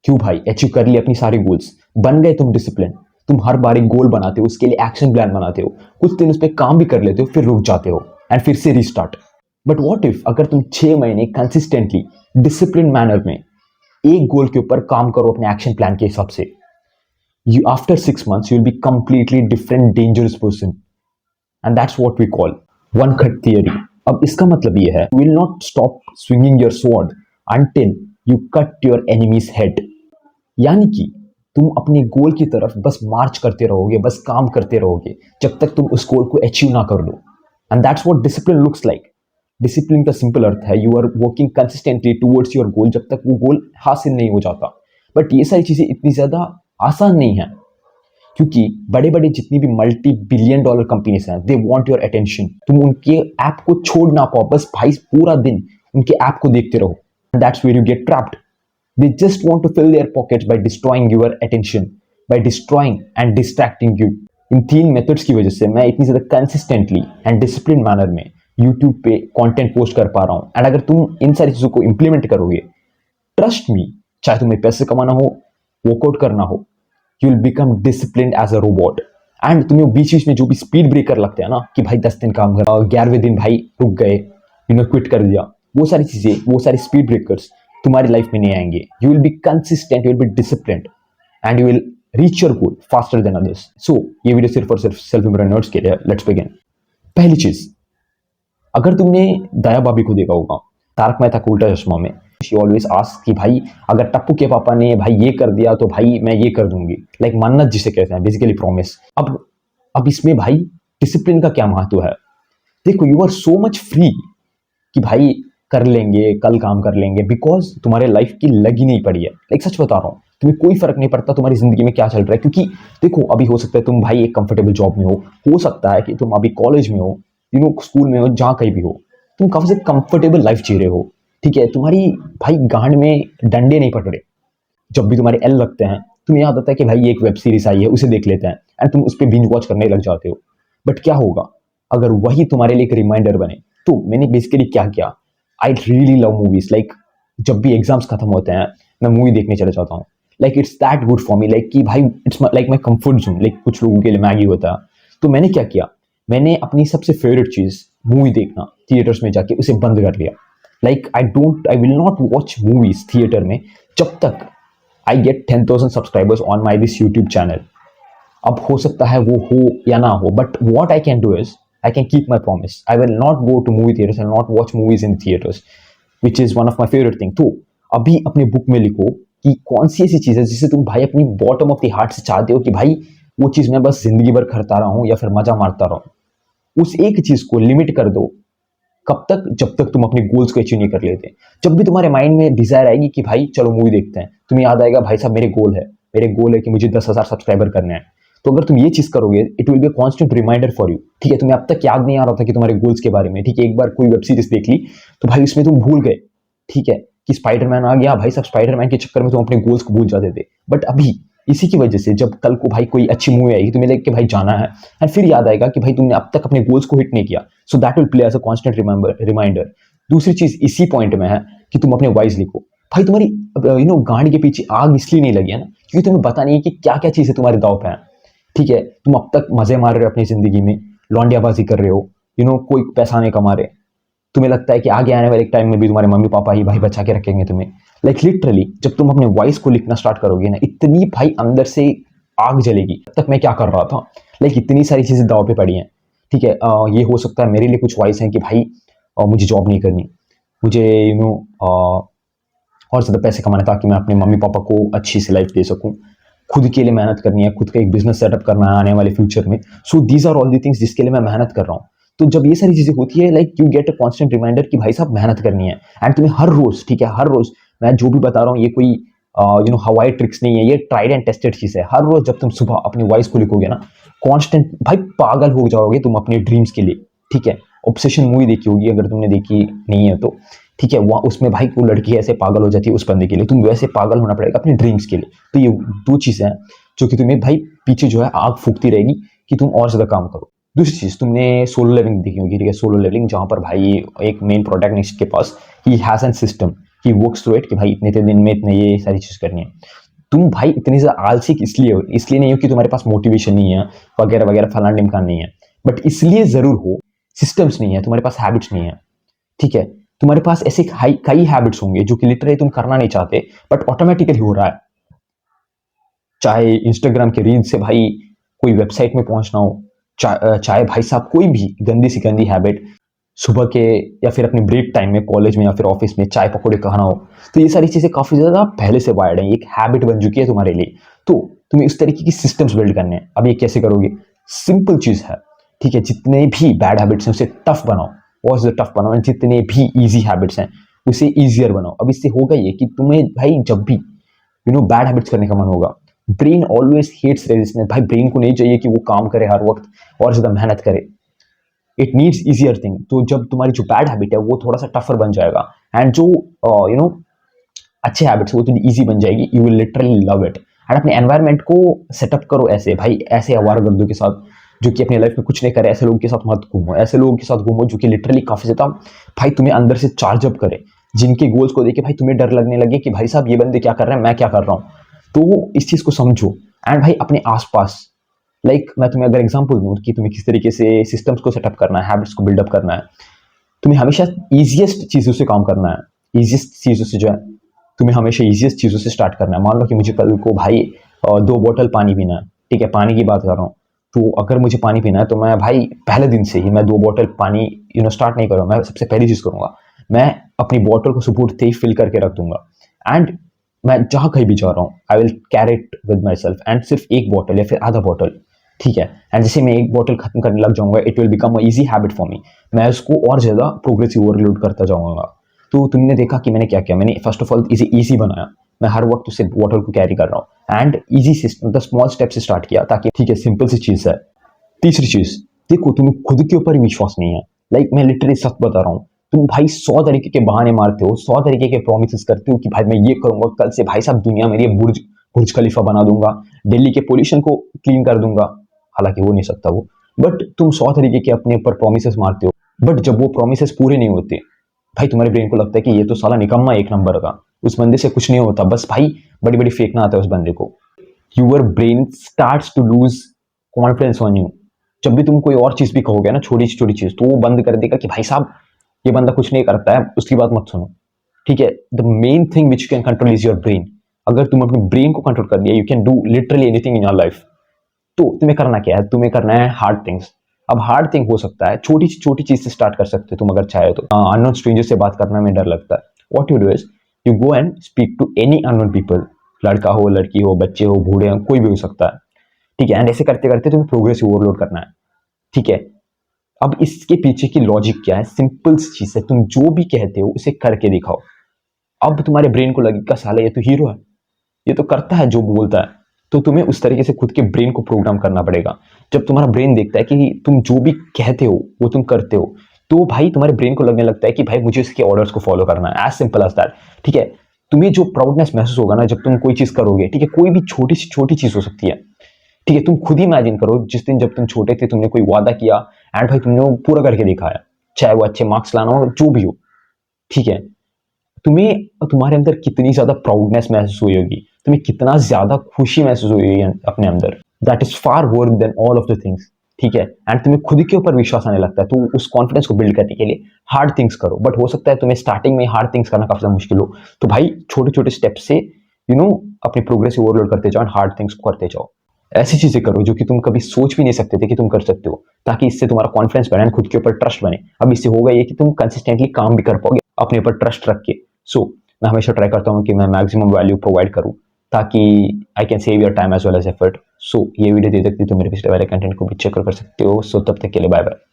क्यों भाई, अचीव कर लिए अपनी सारी गोल्स, बन गए तुम डिसिप्लिन, तुम हर बार एक गोल बनाते हो, उसके लिए एक्शन प्लान बनाते हो, कुछ दिन उस पर काम भी कर लेते हो, फिर रुक जाते हो एंड फिर से रीस्टार्ट। बट व्हाट इफ अगर तुम 6 महीने कंसिस्टेंटली डिसिप्लिन मैनर में एक गोल के ऊपर काम करो अपने एक्शन प्लान के हिसाब से, you after 6 months you'll be completely different dangerous person, and that's what we call one cut theory. अब इसका मतलब ये है, you will not stop swinging your sword until you cut your enemy's head. यानी कि तुम अपने गोल की तरफ बस मार्च करते रहोगे, बस काम करते रहोगे जब तक तुम उस गोल को अचीव ना कर लो। And that's what discipline looks like. Discipline का सिंपल अर्थ है you are working consistently towards your goal जब तक वो गोल हासिल नहीं हो जाता। बट ये सारी चीजें इतनी ज्यादा आसान नहीं है, क्योंकि बड़े बड़े जितनी भी मल्टी बिलियन डॉलर कंपनीज हैं, दे वांट योर अटेंशन। तुम उनके ऐप को छोड़ ना पाओ, बस भाई पूरा दिन उनके ऐप को देखते रहो। That's where you get trapped. They just want to fill their pockets by destroying your attention, by destroying and distracting you. इन 3 मेथड्स की वजह से मैं इतनी ज्यादा कंसिस्टेंटली एंड डिसिप्लिन मैनर में यूट्यूब पे कंटेंट पोस्ट कर पा रहा हूँ। एंड अगर तुम इन सारी चीजों को इंप्लीमेंट करोगे, ट्रस्ट मी, चाहे तुम्हें पैसे कमाना हो, वर्कआउट करना हो, you will become disciplined as a robot. And तुम्हें बीच बीच में जो भी स्पीड ब्रेकर लगते हैं ना कि भाई 10 दिन काम कर, 11वें दिन भाई रुक गए, क्विट कर दिया, वो सारी चीजें, वो सारे स्पीड ब्रेकर्स तुम्हारी लाइफ में नहीं आएंगे। You will be consistent, you will be disciplined and you will reach your goal faster than others. So ये वीडियो सिर्फ और सिर्फ सेल्फ इम्प्रूवमेंट नर्ड्स के लिए। Let's begin. पहली चीज, अगर तुमने दया भाभी को देखा होगा तारक मेहता का उल्टा चश्मा में, शी ऑलवेज आस्क कि भाई अगर टप्पू के पापा ने भाई ये कर दिया तो भाई मैं ये कर दूंगी, लाइक मन्नत जिसे कहते हैं, बेसिकली प्रॉमिस। अब इसमें भाई डिसिप्लिन का क्या महत्व है? देखो, you are so much free कि भाई कर लेंगे, कल काम कर लेंगे, बिकॉज तुम्हारे लाइफ की लगी नहीं पड़ी है। लाइक सच बता रहा हूँ, तुम्हें कोई फर्क नहीं पड़ता तुम्हारी जिंदगी में क्या चल रहा है, क्योंकि देखो अभी हो सकता है तुम भाई एक कंफर्टेबल जॉब में हो सकता है कि तुम अभी कॉलेज में हो, स्कूल में हो, जहाँ कहीं भी हो, तुम काफी से कंफर्टेबल लाइफ जी रहे हो, ठीक है, तुम्हारी भाई गांड में डंडे नहीं पड़ रहे। जब भी तुम्हारे एल लगते हैं, तुम्हें याद आता है कि भाई एक वेब सीरीज आई है, उसे देख लेते हैं, एंड तुम उस पर बिंज वॉच करने लग जाते हो। बट क्या होगा अगर वही तुम्हारे लिए एक रिमाइंडर बने? तो मैंने बेसिकली क्या किया, I really love movies. Like जब भी एग्जाम्स खत्म होते हैं, मैं मूवी देखने चले जाता हूँ। Like it's that good for me, like कि भाई it's like my comfort zone. Like कुछ लोगों के लिए मैगी होता है। तो मैंने क्या किया, मैंने अपनी सबसे फेवरेट चीज मूवी देखना थिएटर्स में जाके उसे बंद कर लिया। Like I will not watch movies theatre में जब तक I get 10,000 subscribers on my this YouTube channel. अब हो सकता है वो हो या ना हो, but what I can do is I can keep my promise. I will not go to movie theatres and not watch movies in theatres, which is one of my favourite thing. तो अभी अपने book में लिखो कि कौन सी ऐसी चीज है जिसे तुम भाई अपनी बॉटम ऑफ द हार्ट से चाहते हो कि भाई वो चीज मैं बस जिंदगी भर करता रहा हूं या फिर मजा मारता रहा हूं। उस एक चीज को लिमिट कर दो। कब तक? जब तक तुम अपने गोल्स को अचीव नहीं कर लेते। जब भी तुम्हारे माइंड में डिजायर आएगी कि भाई चलो मूवी देखते हैं, तुम्हें याद आएगा भाई साहब मेरे गोल है कि मुझे 10,000 सब्सक्राइबर करने हैं। तो अगर तुम ये चीज करोगे, it will be constant reminder for you. ठीक है, तुम्हें अब तक याद नहीं आ रहा था कि तुम्हारे गोल्स के बारे में। ठीक है, एक बार कोई वेब सीरीज देख ली तो भाई उसमें तुम भूल गए, ठीक है, कि स्पाइडरमैन आ गया, भाई साहब स्पाइडरमैन के चक्कर में तुम अपने गोल्स को भूल जाते थे। बट अभी इसी की वजह से जब कल को भाई कोई अच्छी मूवी आएगी, तुम्हें लगे कि भाई जाना है, एंड फिर याद आएगा कि भाई तुमने अब तक अपने गोल्स को हिट नहीं किया। So that will play as a constant reminder. दूसरी चीज इसी पॉइंट में है कि तुम अपने वाइज लिखो। भाई तुम्हारी गाड़ी के पीछे आग इसलिए नहीं लगी है ना क्योंकि तुम्हें पता नहीं है कि क्या क्या चीजें तुम्हारे दाव पे हैं। ठीक है, तुम अब तक मजे मार रहे हो अपनी जिंदगी में, लौंडियाबाजी कर रहे हो, कोई पैसा नहीं कमा रहे। तुम्हें लगता है कि आगे आने वाले टाइम में भी तुम्हारे मम्मी पापा ही भाई बचा के रखेंगे तुम्हें। लाइक लिटरली जब तुम अपने वॉइस को लिखना स्टार्ट करोगे ना, इतनी भाई अंदर से आग जलेगी। अब तक मैं क्या कर रहा था, लाइक इतनी सारी चीजें दाव पे पड़ी हैं। ठीक है, ये हो सकता है मेरे लिए कुछ वॉइस है कि भाई मुझे जॉब नहीं करनी, मुझे और ज़्यादा पैसे कमाने ताकि मैं अपने मम्मी पापा को अच्छी सी लाइफ दे सकूं, खुद के लिए मेहनत करनी है, खुद का एक बिजनेस सेटअप करना है आने वाले फ्यूचर में। So these are all the things जिसके लिए मैं मेहनत कर रहा हूँ। तो जब ये सारी चीजें होती है, like you get a constant reminder कि भाई साहब मेहनत करनी है। एंड तुम्हें हर रोज, ठीक है, हर रोज मैं जो भी बता रहा हूँ ये कोई हवाई ट्रिक्स नहीं है, ये ट्राइड एंड टेस्टेड चीज है। हर रोज जब तुम सुबह अपनी वॉइस को लिखोगे ना, कांस्टेंट भाई पागल हो जाओगे तुम अपने ड्रीम्स के लिए। ठीक है, ऑब्सेशन मूवी देखी होगी अगर तुमने देखी नहीं है तो, ठीक है, वहाँ उसमें भाई वो लड़की ऐसे पागल हो जाती है उस बंदे के लिए, तुम वैसे पागल होना पड़ेगा अपने ड्रीम्स के लिए। तो ये 2 चीजें हैं जो कि तुम्हें भाई पीछे जो है आग फूकती रहेगी कि तुम और ज्यादा काम करो। दूसरी चीज, तुमने सोलो लेवलिंग देखी होगी, ठीक है, सोलो लेवलिंग जहां पर भाई एक मेन प्रोटैगनिस्ट के पास ही हैज एन सिस्टम ही वर्क्स थ्रू इट कि भाई इतने दिन में इतने ये सारी चीज करनी है। तुम भाई इतनी ज्यादा आलसी इसलिए नहीं हो कि तुम्हारे पास मोटिवेशन नहीं है वगैरह वगैरह फलाना ढिमकाना नहीं है, बट इसलिए जरूर हो सिस्टम्स नहीं है, तुम्हारे पास हैबिट्स नहीं है। ठीक है, तुम्हारे पास ऐसे कई हैबिट्स होंगे जो कि लिटरली तुम करना नहीं चाहते बट ऑटोमेटिकली हो रहा है। चाहे इंस्टाग्राम के रील से भाई कोई वेबसाइट में पहुंचना हो, चाहे भाई साहब कोई भी गंदी सी गंदी हैबिट सुबह के या फिर अपने ब्रेक टाइम में कॉलेज में या फिर ऑफिस में चाय पकौड़े खाना हो, तो ये सारी चीजें काफी ज्यादा पहले से वायर्ड है, एक हैबिट बन चुकी है तुम्हारे लिए। तो तुम्हें इस तरीके की सिस्टम्स बिल्ड करने हैं। अब ये कैसे करोगे? सिंपल चीज है, ठीक है, जितने भी बैड हैबिट्स हैं उसे टफ बनाओ और टफ बनाओ, जितने भी इजी हैबिट्स हैं उसे इजियर बनाओ। अब इससे होगा ये कि तुम्हें भाई जब भी बैड हैबिट्स करने का मन होगा, ब्रेन ऑलवेज हेट्स रेजिस्टेंस। भाई ब्रेन को नहीं चाहिए कि वो काम करे हर वक्त और ज्यादा मेहनत करे, इट नीड्स इजियर थिंग। तो जब तुम्हारी जो बैड हैबिट है वो थोड़ा सा टफर बन जाएगा एंड जो अच्छे हैबिट्स वो थोड़ी इजी बन जाएगी, you will literally love it. And अपने एनवायरनमेंट को सेटअप करो ऐसे भाई, ऐसे आवारागर्दों के साथ जो कि अपनी लाइफ में कुछ नहीं करे, ऐसे लोगों के साथ मत घूमो। ऐसे लोगों के साथ घूमो जो कि लिटरली काफी ज्यादा भाई तुम्हें अंदर से चार्ज अप करे, जिनके गोल्स को देखे भाई तुम्हें डर लगने लगे कि भाई साहब ये बंदे क्या कर रहे हैं, मैं क्या कर रहा हूँ। तो इस चीज को समझो एंड भाई अपने आसपास मैं तुम्हें अगर एग्जांपल दूं कि तुम्हें किस तरीके से सिस्टम्स को सेटअप करना है, हैबिट्स को बिल्डअप करना है, तुम्हें हमेशा इजिएस्ट चीजों से काम करना है। इजिएस्ट चीजों से जो है तुम्हें हमेशा इजिएस्ट चीजों से स्टार्ट करना है। मान लो कि मुझे कल को भाई 2 बोतल पानी पीना है, ठीक है, पानी की बात कर रहा हूँ। तो अगर मुझे पानी पीना है तो मैं भाई पहले दिन से ही मैं 2 बोतल पानी स्टार्ट नहीं करूँगा। मैं सबसे पहली चीज करूंगा, मैं अपनी बॉटल को सुबह उठते ही फिल करके रख दूंगा एंड मैं जहां कहीं भी जा रहा हूँ I will carry it with my self and सिर्फ एक बॉटल या फिर आधा बॉटल, ठीक है। एंड जैसे मैं एक बॉटल खत्म करने लग जाऊंगा, it will become a easy habit for me. मैं उसको और ज्यादा प्रोग्रेसिव ओवरलोड करता जाऊंगा। तो तुमने देखा कि मैंने क्या किया, मैंने फर्स्ट ऑफ ऑल इसे ईजी बनाया। मैं हर वक्त उसे बॉटल को कैरी कर रहा हूँ एंड ईजी सिस्टम मतलब स्मॉल स्टेप से स्टार्ट किया, ताकि ठीक है सिंपल सी चीज है। तीसरी चीज, देखो तुम्हें खुद के ऊपर विश्वास नहीं है। मैं लिटरली सच बता रहा हूँ, तुम भाई 100 तरीके के बहाने मारते हो, 100 तरीके के प्रॉमिसेस करते हो कि भाई मैं ये करूंगा, कल से भाई साहब दुनिया मेरी बुर्ज बुर्ज खलीफा बना दूंगा, दिल्ली के पोल्यूशन को क्लीन कर दूंगा। हालांकि हो नहीं सकता वो, बट तुम 100 तरीके के अपने ऊपर प्रॉमिसेस मारते हो, बट जब वो प्रॉमिसेस पूरे नहीं होते भाई तुम्हारे ब्रेन को लगता है कि ये तो साला निकम्मा एक नंबर का, उस बंदे से कुछ नहीं होता, बस भाई बड़ी बड़ी फेंकना आता है उस बंदे को। Your brain starts to lose confidence on you. जब भी तुम कोई और चीज भी कहोगे ना, छोटी छोटी चीज, तो वो बंद कर देगा कि भाई साहब ये बंदा कुछ नहीं करता है, उसकी बात मत सुनो, ठीक है। The main thing which you can control is your brain. अगर तुम अपने ब्रेन को कंट्रोल कर दिया, you can do literally anything in your life. तो तुम्हें करना क्या है, तुम्हें करना है हार्ड थिंग्स। अब हार्ड थिंग हो सकता है छोटी छोटी चीज से स्टार्ट कर सकते हो तुम अगर चाहे तो। अननोन स्ट्रेंजर से बात करना में डर लगता है, what you do is you go and speak to any unknown people, लड़का हो लड़की हो बच्चे हो बूढ़े हो कोई भी हो सकता है, ठीक है। एंड ऐसे करते करते तुम्हें प्रोग्रेस ओवरलोड करना है, ठीक है। अब इसके पीछे की लॉजिक क्या है, सिंपल चीज है, तुम जो भी कहते हो उसे करके दिखाओ। अब तुम्हारे ब्रेन को लगेगा साला ये तो हीरो है, ये तो करता है जो बोलता है। तो तुम्हें उस तरीके से खुद के ब्रेन को प्रोग्राम करना पड़ेगा। जब तुम्हारा ब्रेन देखता है कि तुम जो भी कहते हो वो तुम करते हो, तो भाई तुम्हारे ब्रेन को लगने लगता है कि भाई मुझे इसके ऑर्डर्स को फॉलो करना है, एज सिंपल एज दैट, ठीक है। तुम्हें जो प्राउडनेस महसूस होगा ना जब तुम कोई चीज करोगे, ठीक है, कोई भी छोटी सी छोटी चीज हो सकती है, ठीक है। तुम खुद ही इमेजिन करो जिस दिन जब तुम छोटे थे तुमने कोई वादा किया एंड भाई तुमने वो पूरा करके दिखाया, चाहे वो अच्छे मार्क्स लाना हो जो भी हो, ठीक है। तुम्हें तुम्हारे अंदर कितनी ज्यादा प्राउडनेस महसूस हुई होगी, तुम्हें कितना ज्यादा खुशी महसूस हुई होगी अपने अंदर। That is far worth than all of the things, ठीक है। एंड तुम्हें खुद के ऊपर विश्वास आने लगता है। तो उस कॉन्फिडेंस को बिल्ड करने के लिए हार्ड थिंग्स करो, बट हो सकता है तुम्हें स्टार्टिंग में हार्ड थिंग्स करना काफी ज्यादा मुश्किल हो। तो भाई छोटे छोटे स्टेप से अपनी प्रोग्रेस ओवरलोड करते जाओ, हार्ड थिंग्स को करते जाओ। ऐसी चीजें करो जो कि तुम कभी सोच भी नहीं सकते थे कि तुम कर सकते हो, ताकि इससे तुम्हारा कॉन्फिडेंस बढ़े, खुद के ऊपर ट्रस्ट बने। अब इससे होगा ये कि तुम कंसिस्टेंटली काम भी कर पाओगे अपने ऊपर ट्रस्ट रख के। सो मैं हमेशा ट्राई करता हूँ कि मैं मैक्सिमम वैल्यू प्रोवाइड करूँ, ताकि I can save your time as well as effort. So ये वीडियो दे सकती तो मेरे पिछले वाले कंटेंट को भी चेक कर सकते हो। सो तब तक के लिए बाय बाय।